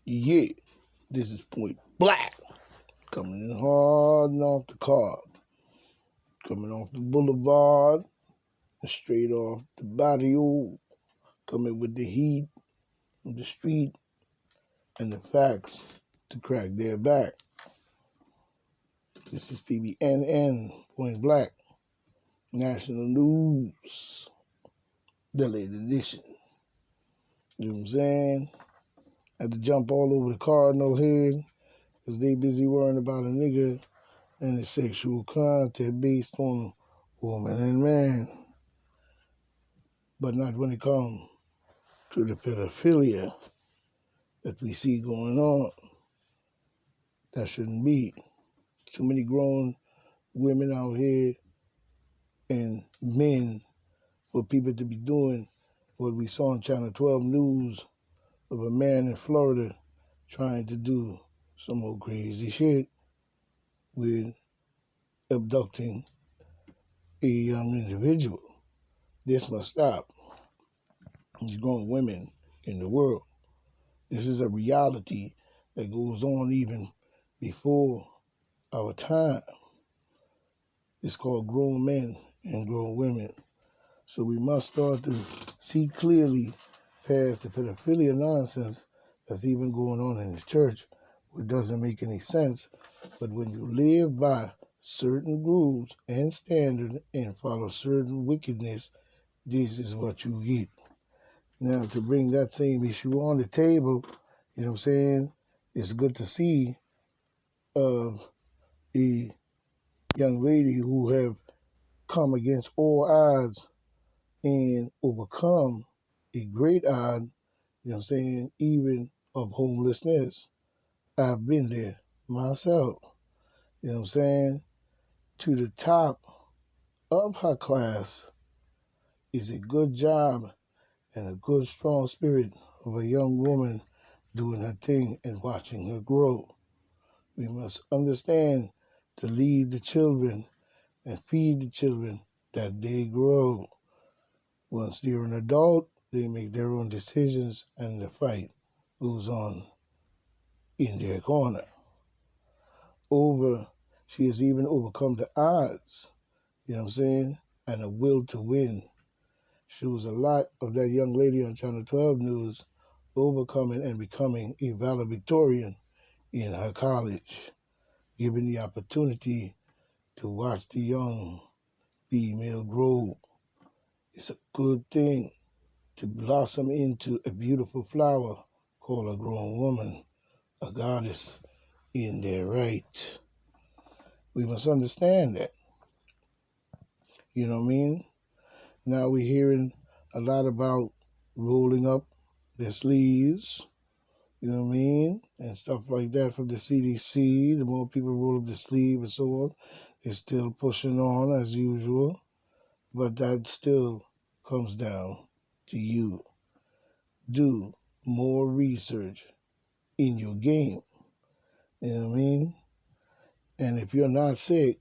Yeah, this is Point Black. Coming in hard and off the car. Coming off the boulevard. Straight off the veiw. Coming with the heat of the street and the facts to crack their back. This is PBNN, Point Black. National News. The late edition. You know what I'm saying? Had to jump all over the Cardinal head because they busy worrying about a nigga and the sexual content based on woman and man. But not when it comes to the pedophilia that we see going on. That shouldn't be. Too many grown women out here and men for people to be doing what we saw on Channel 12 News of a man in Florida trying to do some old crazy shit with abducting a young individual. This must stop. These grown women in the world. This is a reality that goes on even before our time. It's called grown men and grown women. So we must start to see clearly past the pedophilia nonsense that's even going on in the church, which doesn't make any sense. But when you live by certain rules and standards and follow certain wickedness, this is what you get. Now, to bring that same issue on the table, you know what I'm saying, it's good to see a young lady who have come against all odds and overcome a great odd, you know what I'm saying, even of homelessness. I've been there myself, you know what I'm saying, to the top of her class is a good job and a good strong spirit of a young woman doing her thing and watching her grow. We must understand to lead the children and feed the children that they grow. Once they're an adult, they make their own decisions and the fight goes on in their corner. She has even overcome the odds, you know what I'm saying, and a will to win. Shows a lot of that young lady on Channel 12 News overcoming and becoming a valedictorian in her college, given the opportunity to watch the young female grow. It's a good thing to blossom into a beautiful flower called a grown woman, a goddess in their right. We must understand that. You know what I mean? Now we're hearing a lot about rolling up their sleeves, you know what I mean? And stuff like that from the CDC. The more people roll up the sleeve and so on, they're still pushing on as usual. But that still comes down to you. Do more research in your game. You know what I mean? And if you're not sick,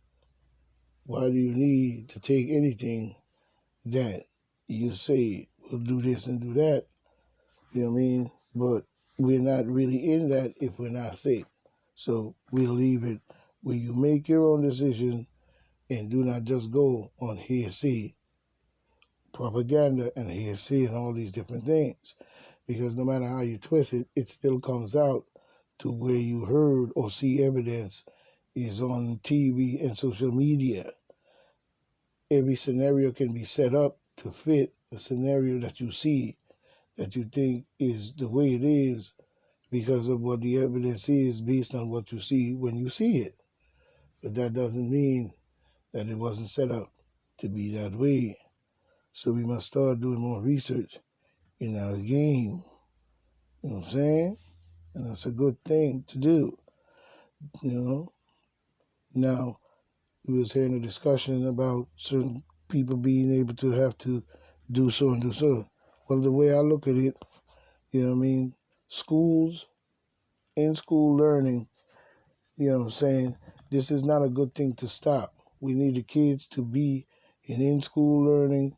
why do you need to take anything that you say will do this and do that? You know what I mean? But we're not really in that if we're not sick. So we'll leave it where you make your own decision and do not just go on hearsay propaganda and hearsay and all these different things. Because no matter how you twist it, it still comes out to where you heard or see evidence is on TV and social media. Every scenario can be set up to fit the scenario that you see, that you think is the way it is because of what the evidence is based on what you see when you see it. But that doesn't mean that it wasn't set up to be that way. So we must start doing more research in our game. You know what I'm saying? And that's a good thing to do, you know? Now, we was hearing a discussion about certain people being able to have to do so and do so. Well, the way I look at it, you know what I mean? Schools, in-school learning, you know what I'm saying? This is not a good thing to stop. We need the kids to be in-school learning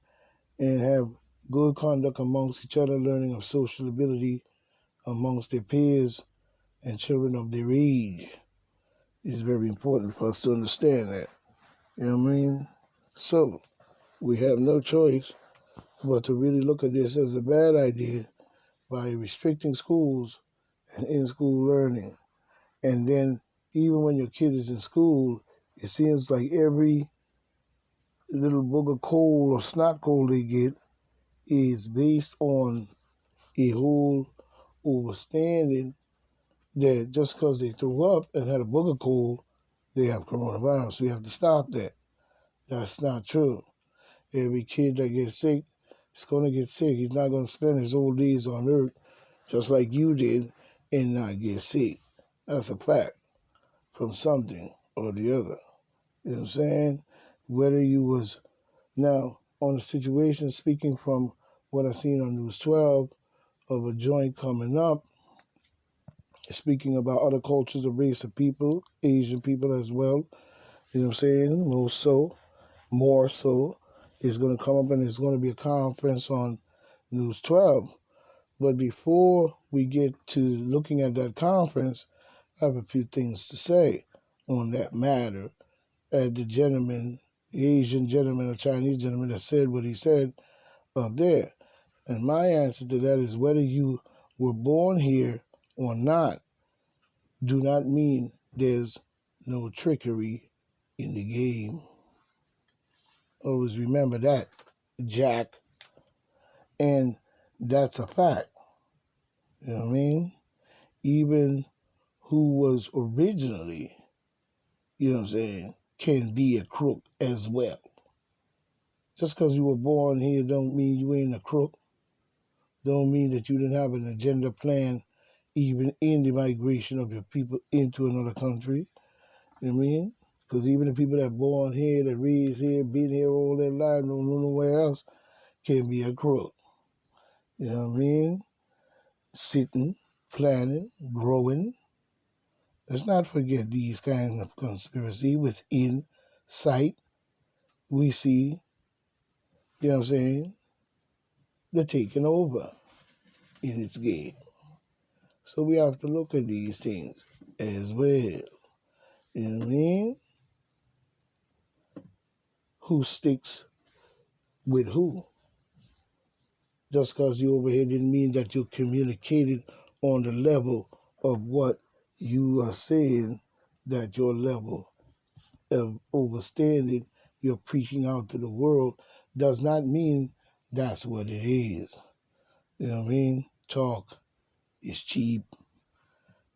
and have good conduct amongst each other, learning of social ability amongst their peers, and children of their age. It's very important for us to understand that. You know what I mean? So, we have no choice but to really look at this as a bad idea by restricting schools and in-school learning. And then, even when your kid is in school, it seems like every little booger cold or snot cold they get is based on a whole overstanding that just because they threw up and had a booger cold, they have coronavirus. We have to stop that. That's not true. Every kid that gets sick is going to get sick. He's not going to spend his old days on earth just like you did and not get sick. That's a fact from something or the other. You know what I'm saying? Whether you was now on a situation, speaking from what I seen on News 12 of a joint coming up, speaking about other cultures of race of people, Asian people as well. You know what I'm saying? More so, is going to come up and it's going to be a conference on News 12. But before we get to looking at that conference, I have a few things to say on that matter. As the gentleman, the Asian gentleman or Chinese gentleman that said what he said up there. And my answer to that is whether you were born here or not, do not mean there's no trickery in the game. Always remember that, Jack. And that's a fact. You know what I mean? Even who was originally, you know what I'm saying, can be a crook as well. Just because you were born here don't mean you ain't a crook. Don't mean that you didn't have an agenda plan even in the migration of your people into another country. You know what I mean? Because even the people that are born here, that raised here, been here all their life, don't know nowhere else, can be a crook. You know what I mean? Sitting, planning, growing. Let's not forget these kinds of conspiracy within sight. We see, you know what I'm saying, the taking over in its game. So we have to look at these things as well. You know what I mean? Who sticks with who? Just because you over here didn't mean that you communicated on the level of what you are saying that your level of overstanding you're preaching out to the world does not mean that's what it is. You know what I mean? Talk is cheap.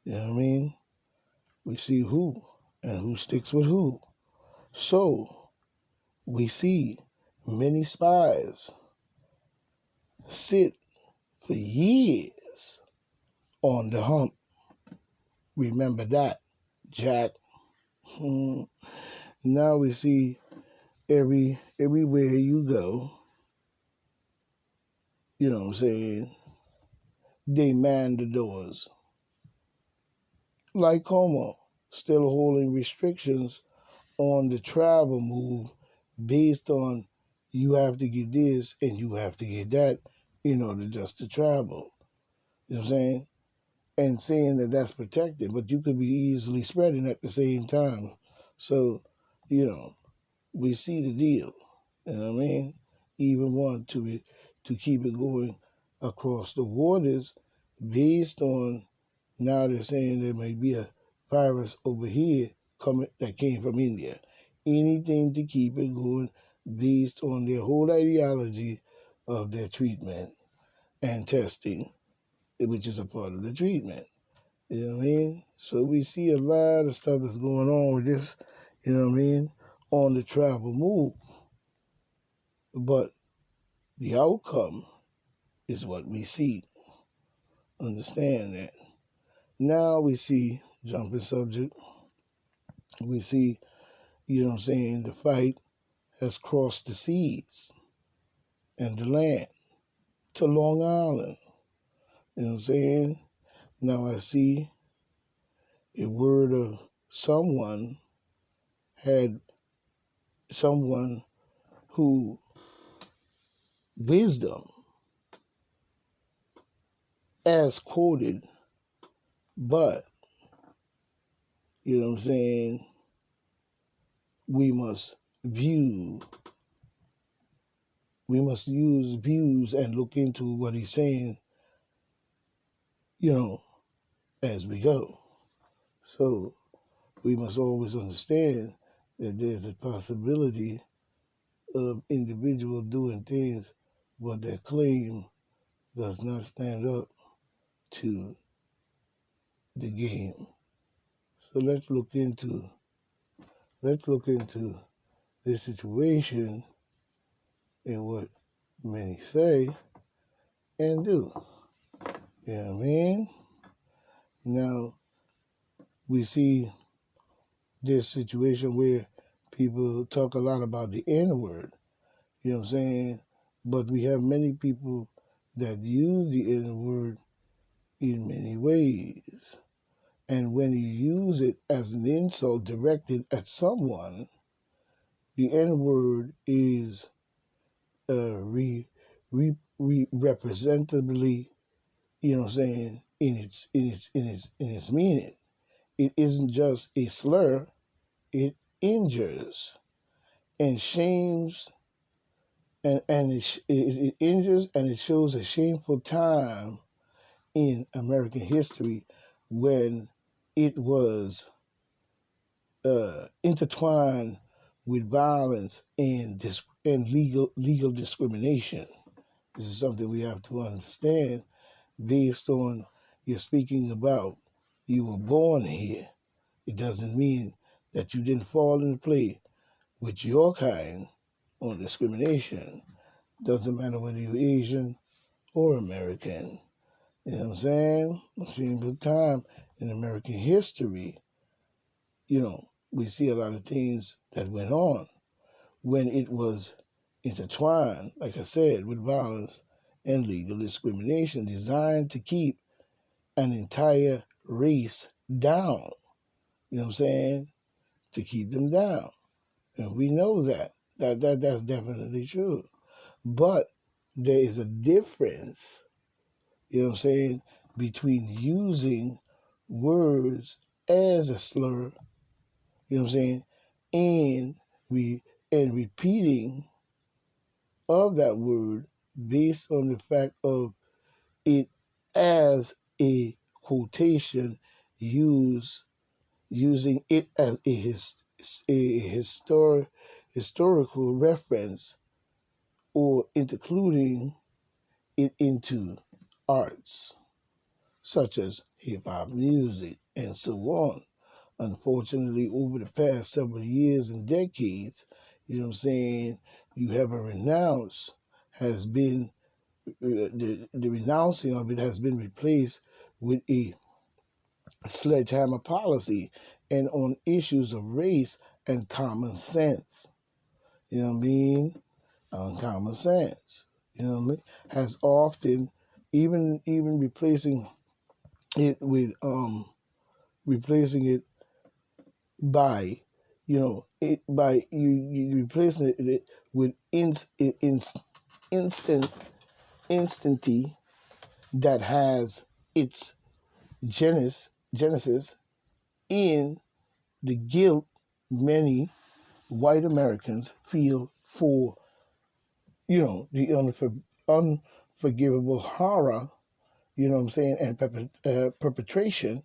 You know what I mean? We see who and who sticks with who. So we see many spies sit for years on the hump. Remember that, Jack. Now we see everywhere you go, you know what I'm saying, they man the doors. Like Como, still holding restrictions on the travel move based on you have to get this and you have to get that in order just to travel. You know what I'm saying? And saying that that's protected, but you could be easily spreading at the same time. So, you know, we see the deal. You know what I mean? Even want to keep it going across the waters based on now they're saying there may be a virus over here coming that came from India. Anything to keep it going based on their whole ideology of their treatment and testing, which is a part of the treatment. You know what I mean? So we see a lot of stuff that's going on with this, you know what I mean, on the travel move. But the outcome is what we see. Understand that. Now we see, jumping subject, we see, you know what I'm saying, the fight has crossed the seas and the land to Long Island. You know what I'm saying? Now I see a word of someone had someone who wisdom as quoted, but you know what I'm saying, we must view, we must use views and look into what he's saying, you know, as we go. So we must always understand that there's a possibility of individuals doing things, but their claim does not stand up to the game. So let's look into this situation and what many say and do. You know what I mean? Now we see this situation where people talk a lot about the N word, you know what I'm saying? But we have many people that use the N word in many ways. And when you use it as an insult directed at someone, the N word is representably, you know what I'm saying, in its meaning. It isn't just a slur, it injures and shames and it injures and it shows a shameful time in American history when it was intertwined with violence and legal discrimination. This is something we have to understand based on you're speaking about you were born here. It doesn't mean that you didn't fall into play with your kind on discrimination. Doesn't matter whether you're Asian or American. You know what I'm saying? A shameful time in American history, you know, we see a lot of things that went on when it was intertwined, like I said, with violence and legal discrimination designed to keep an entire race down. You know what I'm saying? To keep them down. And we know that. That's definitely true. But there is a difference, you know what I'm saying, between using words as a slur, you know what I'm saying, and repeating of that word based on the fact of it as a quotation using it as a historical reference or including it into arts such as hip hop music and so on. Unfortunately, over the past several years and decades, you know what I'm saying, you have a renounce has been the renouncing of it has been replaced with a sledgehammer policy and on issues of race and common sense. You know what I mean? On common sense. You know what I mean? Has often even it with replacing it by you replacing it with instant instanty that has its genesis in the guilt many white Americans feel for, you know, the unforgivable horror, you know what I'm saying, and perpetration,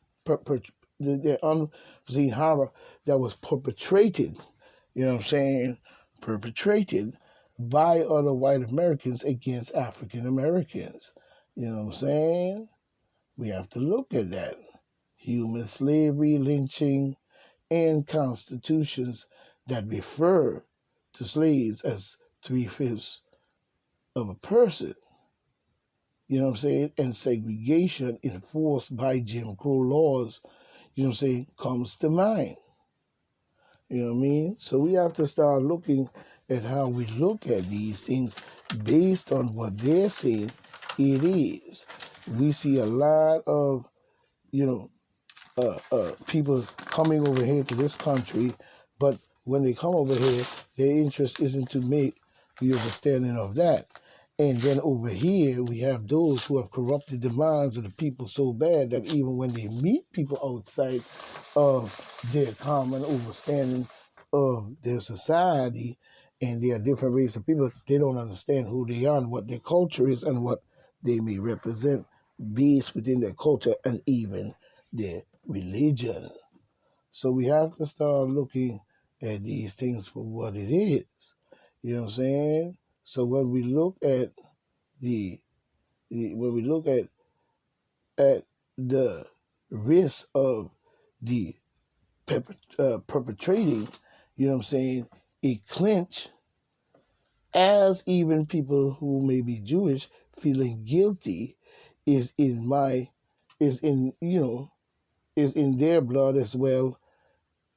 the unforeseen horror that was perpetrated, you know what I'm saying, perpetrated by other white Americans against African Americans. You know what I'm saying? We have to look at that. Human slavery, lynching, and constitutions that refer to slaves as three-fifths of a person, you know what I'm saying, and segregation enforced by Jim Crow laws, you know what I'm saying, comes to mind. You know what I mean? So we have to start looking at how we look at these things based on what they're saying it is. We see a lot of, you know, people coming over here to this country, but when they come over here, their interest isn't to make the understanding of that. And then over here, we have those who have corrupted the minds of the people so bad that even when they meet people outside of their common understanding of their society and their different race of people, they don't understand who they are and what their culture is and what they may represent based within their culture and even their religion. So we have to start looking at these things for what it is. You know what I'm saying? So when we look at the, when we look at the risk of the perpetrating, you know what I'm saying, a clinch, as even people who may be Jewish feeling guilty is in my, is in, you know, is in their blood as well,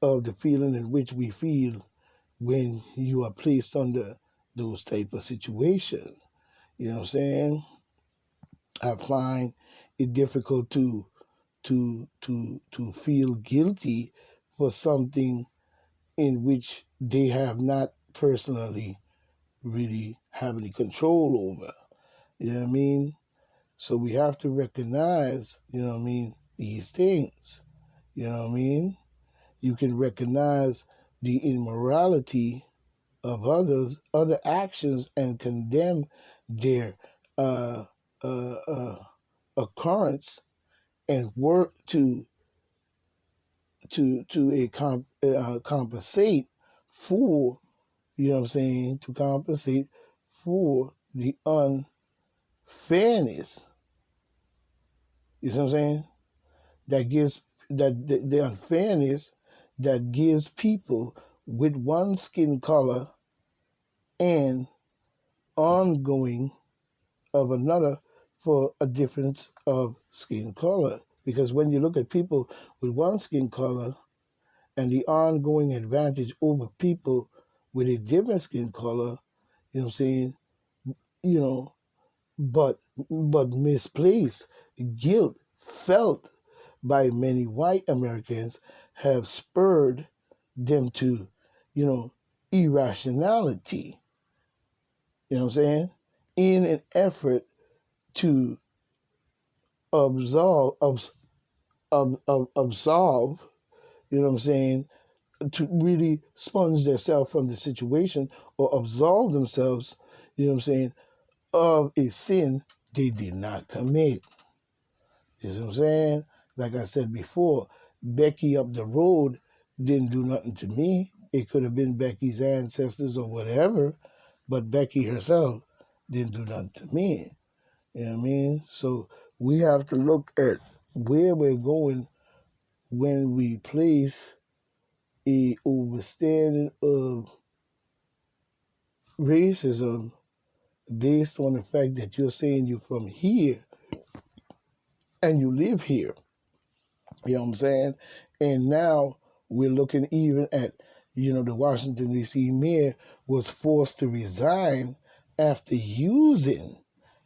of the feeling in which we feel when you are placed under those type of situations. You know what I'm saying? I find it difficult to feel guilty for something in which they have not personally really have any control over. You know what I mean? So we have to recognize, you know what I mean, these things. You know what I mean? You can recognize the immorality of others, other actions, and condemn their uh, uh, uh, occurrence and work to compensate for, you know what I'm saying, to compensate for the unfairness. You see what I'm saying? That gives the unfairness that gives people with one skin color and ongoing of another for a difference of skin color. Because when you look at people with one skin color and the ongoing advantage over people with a different skin color, you know what I'm saying, you know, but misplaced guilt felt by many white Americans have spurred them to, you know, irrationality, you know what I'm saying, in an effort to absolve, you know what I'm saying, to really sponge themselves from the situation or absolve themselves, you know what I'm saying, of a sin they did not commit. You know what I'm saying? Like I said before, Becky up the road didn't do nothing to me. It could have been Becky's ancestors or whatever, but Becky herself didn't do nothing to me. You know what I mean? So we have to look at where we're going when we place a overstanding of racism based on the fact that you're saying you're from here and you live here. You know what I'm saying? And now we're looking even at, you know, the Washington, D.C. mayor was forced to resign after using,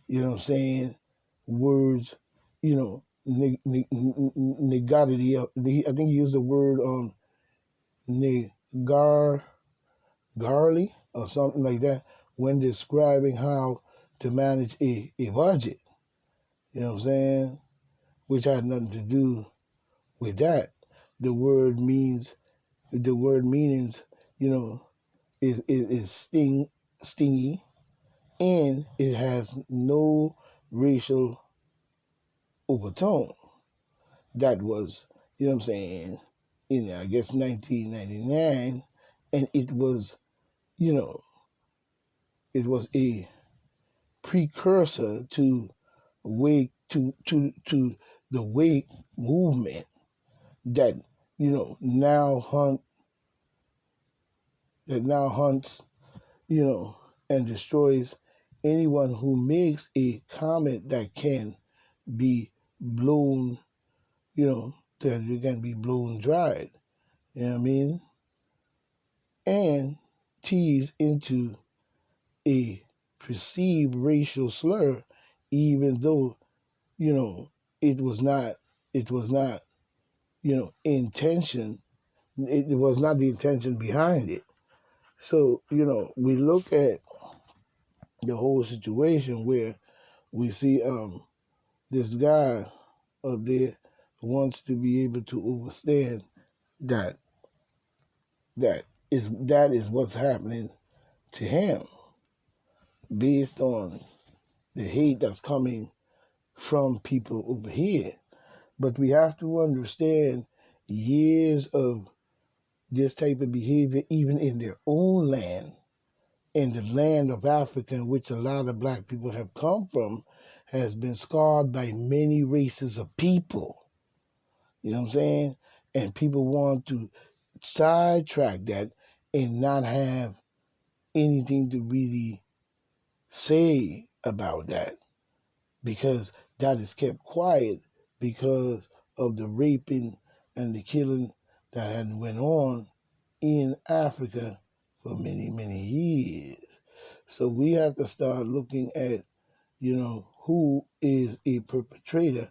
you know what I'm saying, words, you know, negativity. I think he used the word negar Garley or something like that when describing how to manage a budget. You know what I'm saying? Which had nothing to do with that. The word means the word meanings, you know, is stingy, and it has no racial overtone. That was, you know what I'm saying, in I guess 1999, and it was, you know, it was a precursor to to the wake movement that, you know, now hunts, you know, and destroys anyone who makes a comment that can be blown, you know, that it can be blown dried. You know what I mean? And tease into a perceived racial slur, even though, you know, it was not, it was not, you know, intention. It was not the intention behind it. So, you know, we look at the whole situation where we see this guy up there wants to be able to understand that that is what's happening to him based on the hate that's coming from people over here. But we have to understand years of this type of behavior, even in their own land, in the land of Africa, in which a lot of black people have come from, has been scarred by many races of people. You know what I'm saying? And people want to sidetrack that and not have anything to really say about that, because that is kept quiet because of the raping and the killing that had went on in Africa for many, many years. So we have to start looking at, who is a perpetrator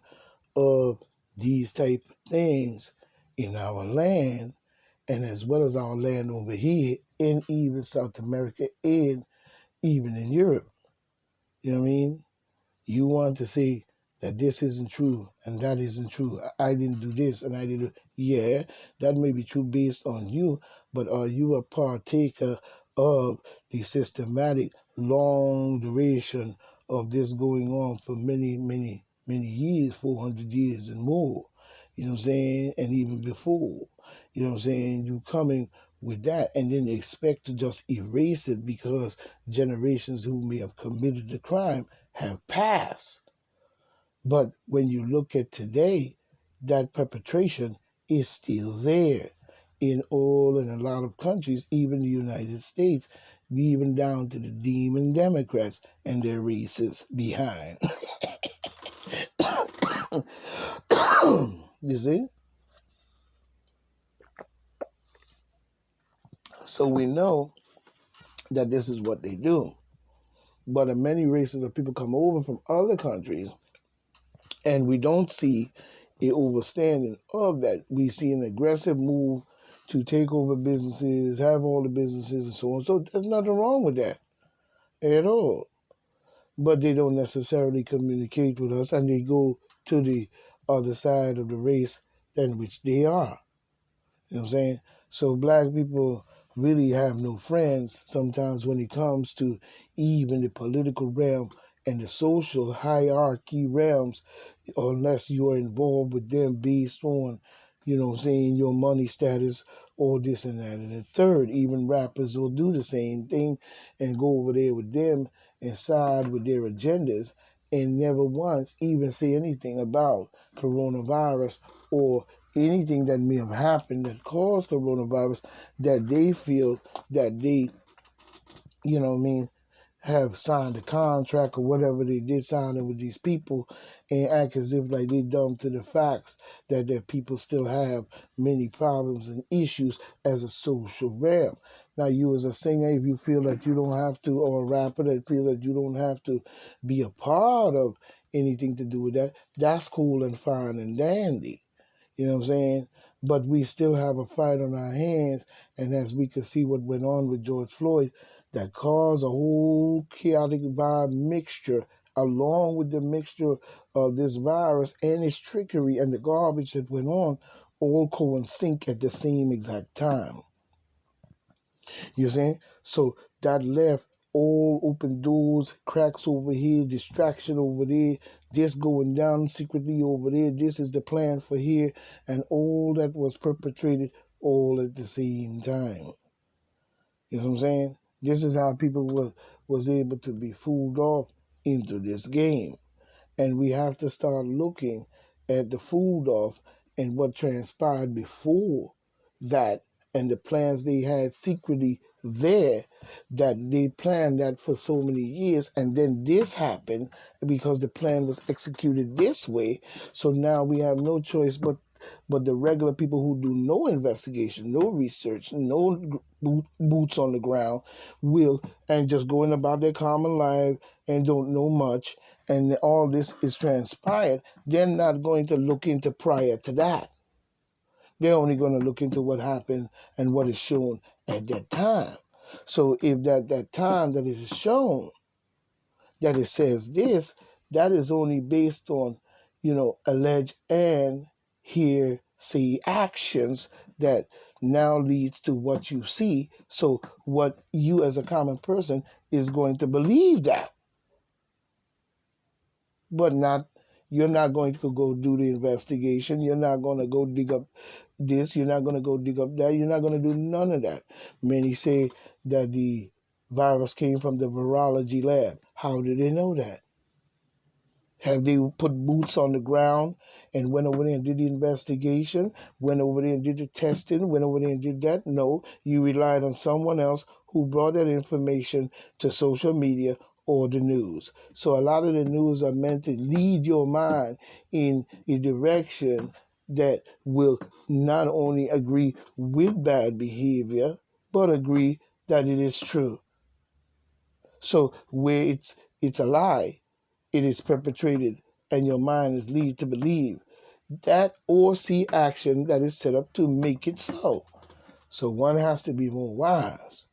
of these type of things in our land, and as well as our land over here in even South America and even in Europe. You know what I mean? You want to say that this isn't true and that isn't true. I didn't do this and I didn't. Yeah, that may be true based on you, but are you a partaker of the systematic, long duration of this going on for many, many, many years, 400 years and more? You know what I'm saying? And even before. You know what I'm saying? You coming with that and then expect to just erase it because generations who may have committed the crime have passed. But when you look at today, that perpetration is still there in a lot of countries, even the United States, even down to the demon Democrats and their races behind. You see? So we know that this is what they do. But in many races of people come over from other countries, and we don't see a overstanding of that. We see an aggressive move to take over businesses, have all the businesses, and so on. So there's nothing wrong with that at all. But they don't necessarily communicate with us, and they go to the other side of the race than which they are. You know what I'm saying? So black people really have no friends sometimes when it comes to even the political realm and the social hierarchy realms, unless you're involved with them based on, your money status or this and that. And the third, even rappers will do the same thing and go over there with them and side with their agendas and never once even say anything about coronavirus or anything that may have happened that caused coronavirus that they feel that they, have signed a contract or whatever they did sign it with these people and act as if like they dumb to the facts that their people still have many problems and issues as a social realm. Now you as a singer, if you feel that you don't have to, or a rapper that feel that you don't have to be a part of anything to do with that, that's cool and fine and dandy. You know what I'm saying? But we still have a fight on our hands. And as we could see what went on with George Floyd, that caused a whole chaotic vibe mixture, along with the mixture of this virus and its trickery and the garbage that went on, all coincide at the same exact time. You see? So that left all open doors, cracks over here, distraction over there, this going down secretly over there, this is the plan for here, and all that was perpetrated all at the same time. You know what I'm saying? This is how people was able to be fooled off into this game. And we have to start looking at the food off and what transpired before that and the plans they had secretly there, that they planned that for so many years, and then this happened because the plan was executed this way. So now we have no choice but the regular people who do no investigation, no research, no boots on the ground will, and just going about their common life and don't know much, and all this is transpired. They're not going to look into prior to that. They're only going to look into what happened and what is shown at that time. So if that time that is shown that it says this, that is only based on, alleged and hearsay actions that now leads to what you see. So what you as a common person is going to believe that, but not, you're not going to go do the investigation. You're not going to go dig up this. You're not going to go dig up that. You're not going to do none of that. Many say that the virus came from the virology lab. How do they know that? Have they put boots on the ground and went over there and did the investigation, went over there and did the testing, went over there and did that? No, you relied on someone else who brought that information to social media or the news. So a lot of the news are meant to lead your mind in a direction that will not only agree with bad behavior, but agree that it is true. So where it's a lie, it is perpetrated, and your mind is lead to believe that or see action that is set up to make it so. So one has to be more wise.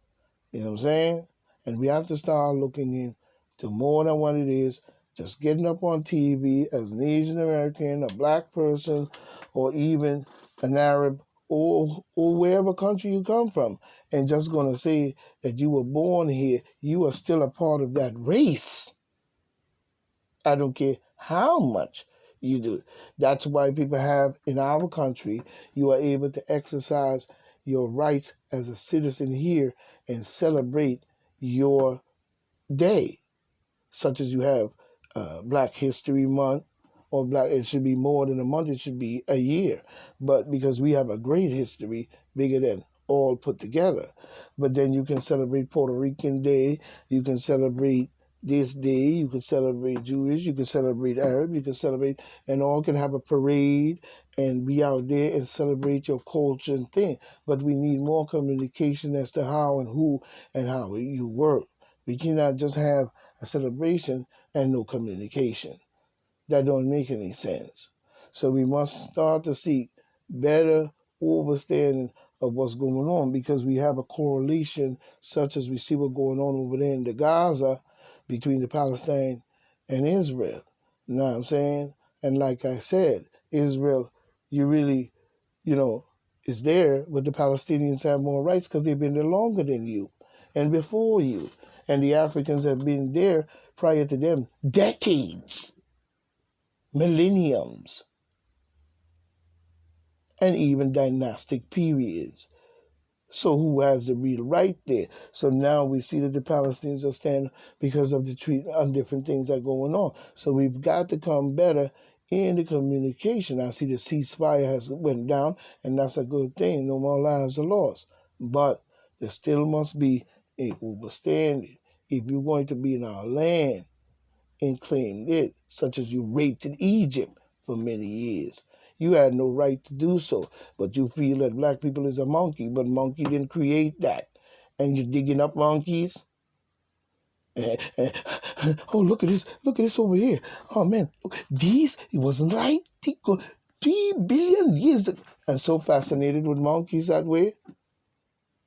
You know what I'm saying? And we have to start looking into more than what it is. Just getting up on TV as an Asian American, a black person, or even an Arab, or wherever country you come from, and just going to say that you were born here, you are still a part of that race. I don't care how much you do. That's why people have in our country, you are able to exercise your rights as a citizen here and celebrate your day, such as you have Black History Month, or Black, it should be more than a month, it should be a year. But because we have a great history, bigger than all put together. But then you can celebrate Puerto Rican Day, you can celebrate this day, you can celebrate Jewish, you can celebrate Arab, you can celebrate, and all can have a parade and be out there and celebrate your culture and thing. But we need more communication as to how and who and how you work. We cannot just have a celebration and no communication. That don't make any sense. So we must start to seek better understanding of what's going on, because we have a correlation such as we see what's going on over there in the Gaza between the Palestine and Israel. You know what I'm saying? And like I said, Israel, you really, is there, but the Palestinians have more rights because they've been there longer than you and before you. And the Africans have been there prior to them decades, millenniums, and even dynastic periods. So who has the real right there? So now we see that the Palestinians are standing because of the treatment and different things that are going on. So we've got to come better in the communication. I see the ceasefire has went down, and that's a good thing. No more lives are lost. But there still must be a understanding. If you're going to be in our land and claim it, such as you raped in Egypt for many years. You had no right to do so, but you feel that black people is a monkey, but monkey didn't create that. And you're digging up monkeys. Oh, look at this over here. Oh man, look, these, it wasn't right. 3 billion years. And so fascinated with monkeys that way.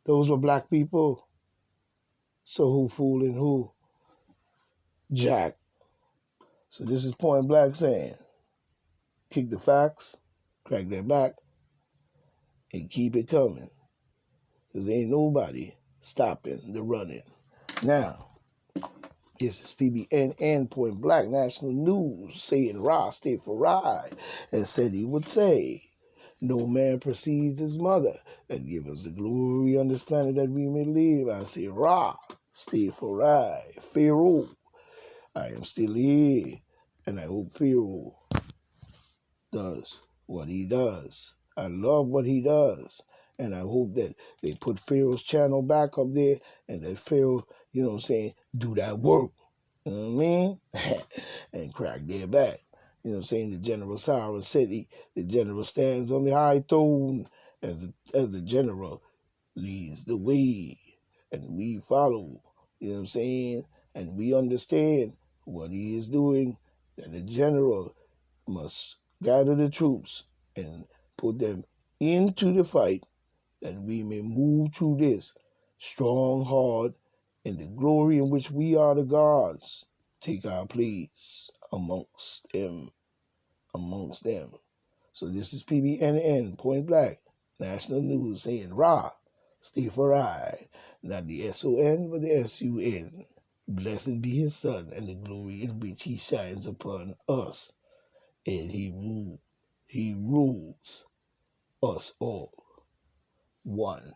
Those were black people. So who fooling who? Jack. So this is Point Black saying, kick the facts, crack their back, and keep it coming. Because ain't nobody stopping the running. Now, this is PBN and Point Black National News saying Ra stay for ride, and said he would say, no man precedes his mother, and give us the glory on this planet that we may live. I say Ra stay for ride. Pharaoh, I am still here, and I hope Pharaoh does what he does. I love what he does. And I hope that they put Pharaoh's channel back up there, and that Pharaoh, do that work. You know what I mean? And crack their back. You know what I'm saying? The General Cyrus said the general stands on the high throne as the general leads the way. And we follow. You know what I'm saying? And we understand what he is doing, that the general must gather the troops and put them into the fight, that we may move through this strong, hard, in the glory in which we are the gods take our place amongst them. So this is PBNN, point blank, national news saying, Ra, stay for I, not the S-O-N, but the S-U-N. Blessed be his son, and the glory in which he shines upon us, and he rules us all. One.